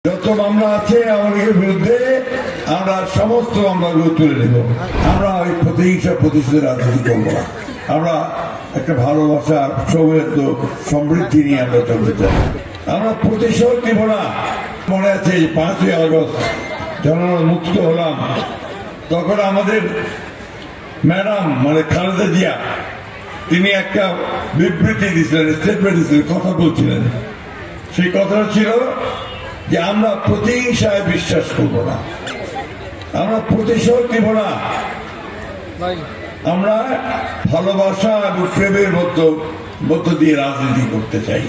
যত মামলা আছে আমাদের বিরুদ্ধে আমরা সমস্ত মামলাগুলো তুলে নেব। আমরা ওই প্রতিহিংসা প্রতিশোধের রাজনীতি করবো না। আমরা একটা ভালোবাসা, সৌহার্দ্য, সমৃদ্ধি নিয়ে আমরা চলতে চাই। আমরা প্রতিশোধ নিব না। মনে আছে 5ই আগস্ট যখন আমরা মুক্ত হলাম, তখন আমাদের ম্যাডাম মানে খালেদা জিয়া তিনি একটা বিবৃতি দিয়েছিলেন, স্টেটমেন্ট দিয়েছিলেন, কথা বলছিলেন। সেই কথাটা ছিল যে আমরা প্রতিহিংসায় বিশ্বাস করব না, আমরা প্রতিশোধ নিব না, আমরা ভালোবাসা এবং প্রেমের মধ্য দিয়ে রাজনীতি করতে চাই।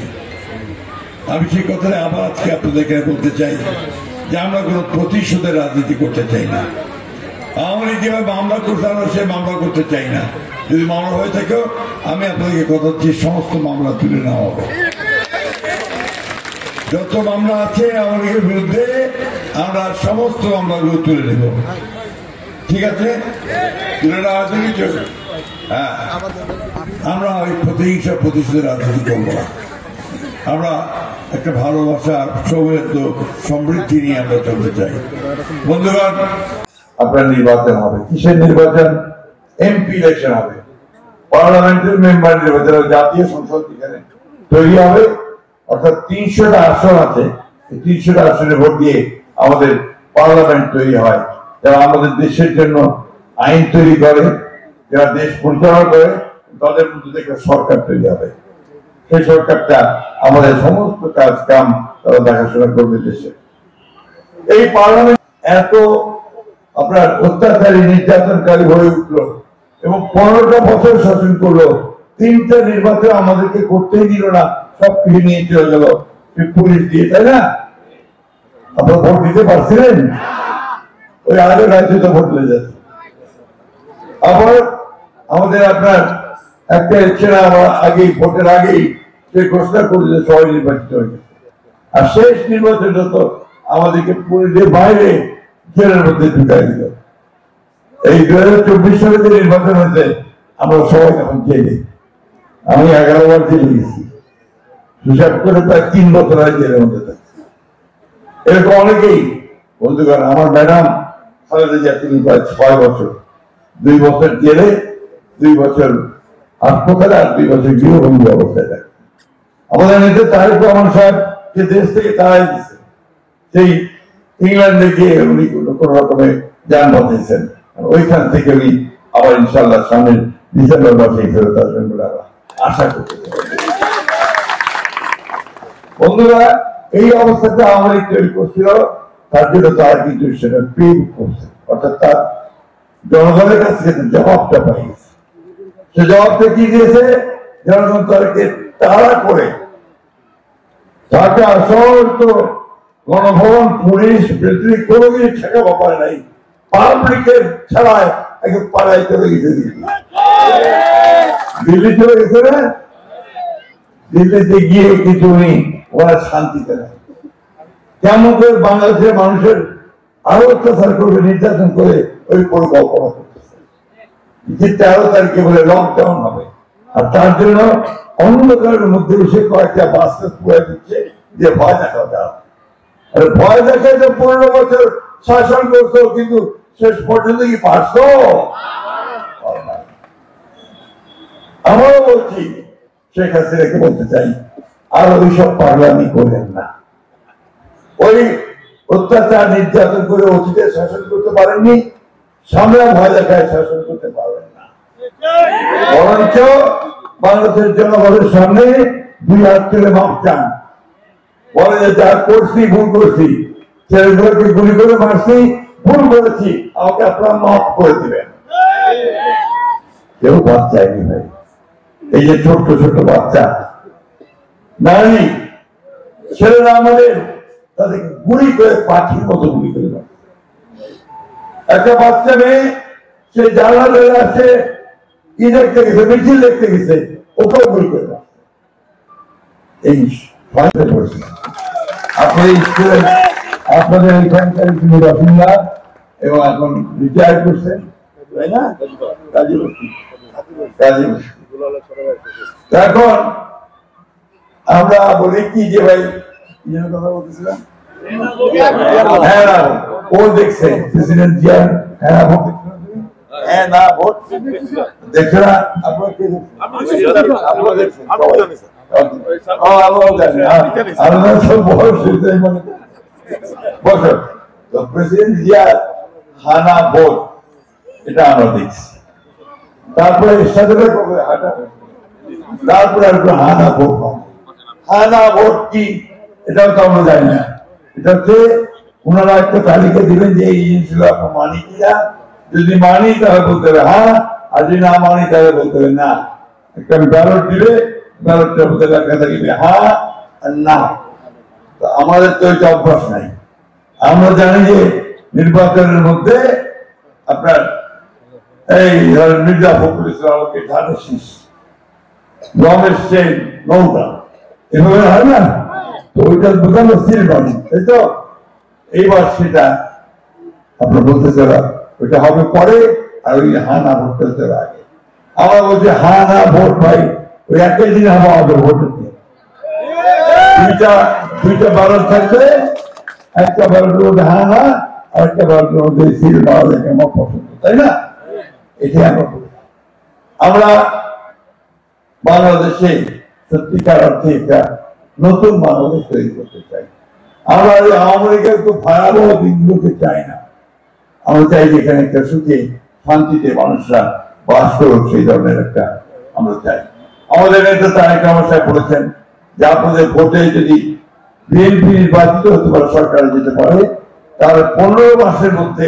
আমি সেই কথাটা আবার আজকে আপনাদেরকে বলতে চাই যে আমরা কোনো প্রতিশোধের রাজনীতি করতে চাই না। আওয়ামী লীগ যেভাবে মামলা করতে আমরা সে মামলা করতে চাই না। যদি মামলা হয়ে থাকেও আমি আপনাদেরকে কথা দিচ্ছি সমস্ত মামলা তুলে নেওয়া হবে। যত মামলা আছে আমাদের বিরুদ্ধে আমরা সমস্ত মামলাগুলো তুলে নেব। ঠিক আছে, তুলে নেওয়া হয়েছে। হ্যাঁ, আমরা ওই প্রতিহিংসা প্রতিশোধের রাজনীতি করবো না। আমরা একটা ভালোবাসা, সৌহার্দ্য, সমৃদ্ধি নিয়ে আমরা চলতে চাই। বন্ধুগণ, আপনার নির্বাচন হবে। কিসের নির্বাচন? এমপি ইলেকশন হবে, পার্লামেন্টের মেম্বার নির্বাচন, জাতীয় সংসদ এখানে তৈরি হবে। অর্থাৎ 300টা আসন আছে, 300টা আসনে ভোট দিয়ে আমাদের পার্লামেন্ট তৈরি হয়। যারা আমাদের দেশের জন্য আইন তৈরি করে, যারা দেশ পরিচালনা করে, তাদের মধ্যে থেকে সরকার তৈরি হবে। সেই সরকারটা আমাদের সমস্ত কাজ কাম তারা দেখাশোনা করবে দেশে। এই পার্লামেন্ট এত আপনার অত্যাচারী, নির্যাতনকারী হয়ে উঠলো এবং 15টা বছর শাসন করলো। 3টা নির্বাচন আমাদেরকে করতেই দিল না, সব কিছু নিয়ে চলে গেল পুলিশ দিয়ে, তাই না? আপনারা ভোট দিতে পারছিলেন? ওই আগের রাজ্যে তো ভোট হয়ে যাচ্ছে। আবার আমাদের আপনার একটা ছেলে আমার আগেই ভোটের আগেই সে ঘোষণা করলে সবাই নির্বাচিত হয়ে গেছে। আর শেষ নির্বাচনটা তো আমাদেরকে পুলিশের বাইরে জেলের মধ্যে ঢুকাই দিল। এই 2024 সালে যে নির্বাচন হয়েছে আমরা সবাই তখন জেলে। আমি 11 বার জেলে গেছি, হিসাব করে প্রায় 3 বছর হয় জেলের মধ্যে থাকছি। এরকম অনেকেই বন্ধুগণ, আমার ম্যাডাম খালেদা জিয়া তিনি প্রায় 6 বছর, 2 বছর জেলে, 2 বছর হাসপাতালে, আর 2 বছর গৃহবন্দী অবস্থায় থাকে। আমাদের নেতা তারেক রহমান সাহেব যে দেশ থেকে তাড়াই দিচ্ছে, সেই ইংল্যান্ডে গিয়ে উনি কোন রকমে যান বাঁচিয়েছেন। ওইখান থেকে উনি আবার ইনশাল্লাহ সামনের ডিসেম্বর মাসে ফেরত আসবেন বলে আমরা আশা করতে পারি। বন্ধুরা, এই অবস্থাটা আমাদের তৈরি করছিল, তার জন্য তারা কিন্তু সেটা পে করছে, অর্থাৎ তার জনগণের কাছ থেকে জবাবটা পাই গেছে। সে জবাবটা কি দিয়েছে? জনগণ তাদেরকে তাড়া করে ঢাকা শহর তো গণভবন, পুলিশ, মিলিটারি কোনো কিছু ঠেকাবো পারে নাই। পাবলিকের ছাড়ায় একে পাড়ায় চলে গেছে, দিল্লি চলে গেছে না? দিল্লিতে গিয়ে কিছু উনি ওরা শান্তিতে নেয়। কেমন করে বাংলাদেশের মানুষের আরো অত্যাচার করবে, নির্যাতন করে ওই পরিকল্পনা করতেছে যে 13 তারিখে বলে লকডাউন হবে। আর তার জন্য অন্ধকারের মধ্যে এসে কয়েকটা বাস্তা পুড়ে দিচ্ছে যে ভয় দেখা যায়। আর ভয় দেখায় তো 15 বছর শাসন করতো, কিন্তু শেষ পর্যন্ত কি পারছো? আমরাও বলছি, শেখ হাসিনাকে বলতে চাই, আর ওইসব পাগলামি করেন না। ওই অত্যাচার, নির্যাতন করে অতীতে শাসন করতে পারেননি, সামনে ভয় দেখায় শাসন করতে পারবেন না। বরঞ্চ বাংলাদেশের জনগণের সামনে 2 হাত তুলে মাপ চান, বলে যে যা করছি ভুল করছি, ছেলেগুলোকে গুলি করে মারছি, ভুল করেছি, আমাকে আপনারা মাফ করে দিবেন। কেউ বাদ চায়নি ভাই। এই যে ছোট্ট ছোট্ট বাচ্চা, নারী, ছেলেরা আমাদের তাদেরকে গুলি করে পাখির মতো গুলি করে মারছে। একটা বাচ্চা মেয়ে, সে জানলা ধরে আছে, কি দেখতে গেছে, মিছিল দেখতে গেছে, ওকেও গুলি করে মারছে। এই ফাঁসে পড়ছে। আপনাদের এখানকার তিনি বাসিন্দা এবং এখন রিটায়ার করছেন, তাই না? এখন আমরা বলি কি যে ভাই কথা বলতেছিলাম, হ্যাঁ না ও দেখছে প্রেসিডেন্ট জিয়ার হ্যাঁ না ভোট হ্যাঁ না ভোট দেখছে না আপনারা কি আপনারা দেখছেন প্রেসিডেন্ট জিয়ার হানা ভোট এটা আমরা দেখছি তারপরে তারপরে হানা ভোট হানা ভোট কি এটাও তো আমরা জানি না এটা হচ্ছে ওনারা একটা তালিকা দিবেন যে এই জিনিসগুলো আপনার মানি কিনা যদি মানি তাহলে বলতে হবে হ্যাঁ আর যদি না মানি তাহলে বলতে হবে না একটা ব্যালট দিবে ব্যালটটা বলতে লেখা থাকবে হ্যাঁ আর না তো আমাদের তো এটা অভ্যাস নাই আমরা জানি যে নির্বাচনের মধ্যে আপনার এই মির্জা ফখরুল ইসলামকে ধানের শীষ রমেশ সেন নৌকা এভাবে হয় না তো ওইটা বোঝানো স্থির বাণী তাই তো এইবার সেটা আপনার বলতে চারা ওইটা হবে পরে আর ওই হা না ভোট করতে হবে আগে আমরা বলছি হা না ভোট ভাই ওই একই দিন হবে আমাদের ভোট দুইটা ব্যালট থাকবে একটা ব্যালটের মধ্যে হা না আর একটা ব্যালটের মধ্যে সিল মারা দেখে আমার পছন্দ তাই না এটাই আমরা বলি আমরা বাংলাদেশে সত্যিকার অর্থে একটা নতুন বাংলাদেশ তৈরি করতে চাই আমরা আওয়ামী লীগের খুব ভয়াবহ দিনগুলোকে চাই না আমরা চাই যেখানে একটা সুখে শান্তিতে মানুষরা বাস করুক সেই ধরনের একটা আমরা চাই আমাদের নেতা তারেক রহমান সাহেব বলেছেন যে আপনাদের ভোটে যদি বিএনপি নির্বাচিত হতে পারে সরকারে যেতে পারে তাহলে 15 মাসের মধ্যে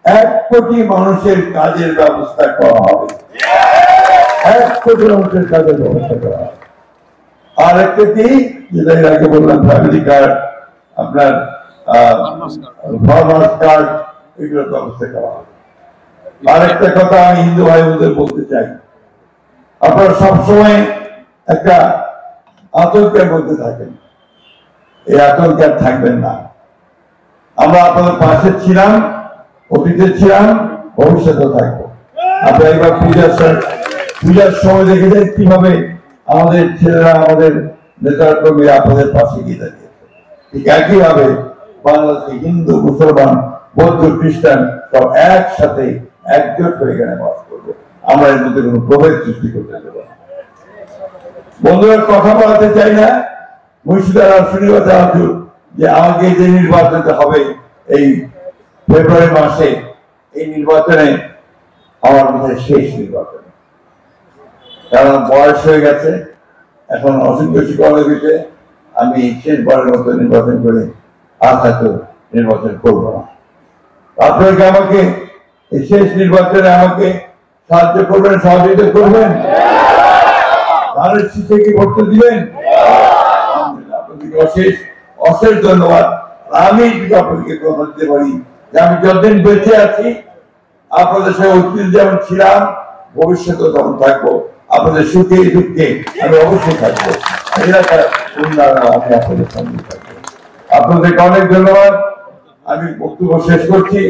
1 কোটি মানুষের কাজের ব্যবস্থা করা হবে 1 কোটি মানুষের কাজের ব্যবস্থা করা হবে আর একটা কি যেটা এর আগে বললাম ফ্যামিলি কার্ড আপনার ফার্মার্স কার্ড এগুলোর ব্যবস্থা করা হবে আর একটা কথা আমি হিন্দু ভাই বোনদের বলতে চাই আপনারা সবসময় একটা আতঙ্কের মধ্যে থাকেন এই আতঙ্কে আর থাকবেন না আমরা আপনাদের পাশে ছিলাম অতীতে ছিলাম ভবিষ্যতে থাকবো আপনারা এবার পূজার সময় দেখেছেন কিভাবে আমাদের ছেলেরা আমাদের নেতার কর্মীরা আপনাদের পাশে গিয়ে দাঁড়িয়েছে ঠিক একইভাবে বাংলাদেশে হিন্দু মুসলমান বৌদ্ধ খ্রিস্টান সব একসাথে একজোট হয়ে এখানে বাস করবে আমরা এর মধ্যে কোনো প্রভেদ সৃষ্টি করতে দেব না বন্ধুরা কথা বলাতে চাই না মুর্শিদার শনিবার যে আমাকে যে নির্বাচনটা হবে এই ফেব্রুয়ারি মাসে এই নির্বাচনে আমার মধ্যে শেষ নির্বাচন কারণ বয়স হয়ে গেছে এখন অসংখ্য শিক্ষক হয়েছে আমি শেষবারের মতো নির্বাচন করে আর হয়তো নির্বাচন করবো না আপনারা কি আমাকে এই শেষ নির্বাচনে আমাকে সাহায্য করবেন সহযোগিতা করবেন ধানের শীষে কি ভোট দিবেন আপনাদেরকে অশেষ অশেষ ধন্যবাদ আমি যদি আপনাদেরকে কথা দিতে পারি যে আমি যতদিন বেঁচে আছি আপনাদের সঙ্গে অতীত যেমন ছিলাম ভবিষ্যতে তখন থাকবো আপনাদের সুখে দুঃখে আমি অবশ্যই থাকবো এলাকার উন্নয়ন আমি আপনাদের সঙ্গে থাকবো আপনাদেরকে অনেক ধন্যবাদ আমি বক্তব্য শেষ করছি